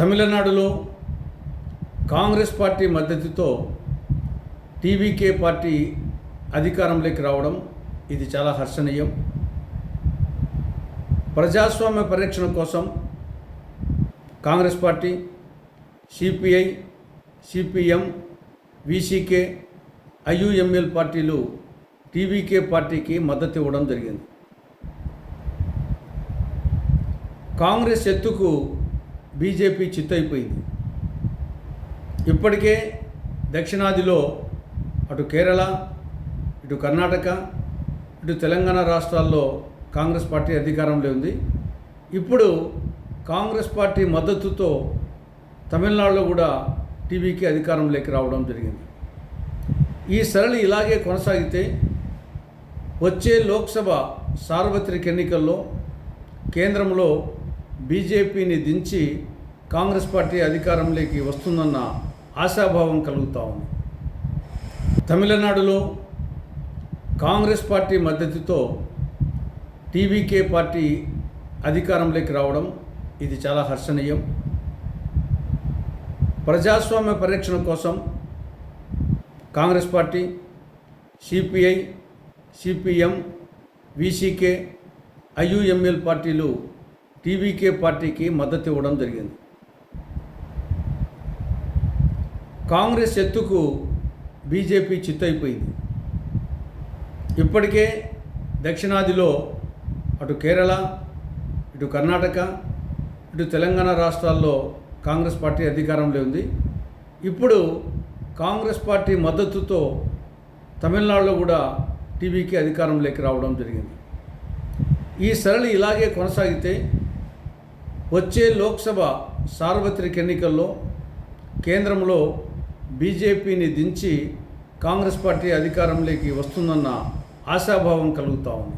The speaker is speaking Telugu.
తమిళనాడులో కాంగ్రెస్ పార్టీ మద్దతుతో టీవీకే పార్టీ అధికారంలోకి రావడం ఇది చాలా హర్షణీయం. ప్రజాస్వామ్య పరిరక్షణ కోసం Congress party, CPI, CPM, VCK, IUML పార్టీలు టీవీకే పార్టీకి మద్దతు ఇవ్వడం జరిగింది. కాంగ్రెస్ ఎత్తుకు బీజేపీ చిత్తయిపోయింది. ఇప్పటికే దక్షిణాదిలో అటు కేరళ, ఇటు కర్ణాటక, ఇటు తెలంగాణ రాష్ట్రాల్లో కాంగ్రెస్ పార్టీ అధికారంలో ఉంది. ఇప్పుడు కాంగ్రెస్ పార్టీ మద్దతుతో తమిళనాడులో కూడా టీవీకి అధికారంలోకి రావడం జరిగింది. ఈ సరళి ఇలాగే కొనసాగితే వచ్చే లోక్సభ సార్వత్రిక ఎన్నికల్లో కేంద్రంలో బీజేపీని దించి కాంగ్రెస్ పార్టీ అధికారంలోకి వస్తుందన్న ఆశాభావం కలుగుతూ ఉంది. తమిళనాడులో కాంగ్రెస్ పార్టీ మద్దతుతో టీవీకే పార్టీ అధికారంలోకి రావడం ఇది చాలా హర్షణీయం. ప్రజాస్వామ్య పరిరక్షణ కోసం Congress party, CPI, CPM, VCK, IUML పార్టీలు టీవీకే పార్టీకి మద్దతు ఇవ్వడం జరిగింది. కాంగ్రెస్ ఎత్తుకు బీజేపీ చిత్తయిపోయింది. ఇప్పటికే దక్షిణాదిలో అటు కేరళ, ఇటు కర్ణాటక, ఇటు తెలంగాణ రాష్ట్రాల్లో కాంగ్రెస్ పార్టీ అధికారంలో ఉంది. ఇప్పుడు కాంగ్రెస్ పార్టీ మద్దతుతో తమిళనాడులో కూడా టీవీకి అధికారంలోకి రావడం జరిగింది. ఈ సరళి ఇలాగే కొనసాగితే వచ్చే లోక్సభ సార్వత్రిక ఎన్నికల్లో కేంద్రంలో బీజేపీని దించి కాంగ్రెస్ పార్టీ అధికారంలోకి వస్తుందన్న ఆశాభావం కలుగుతూ ఉంది.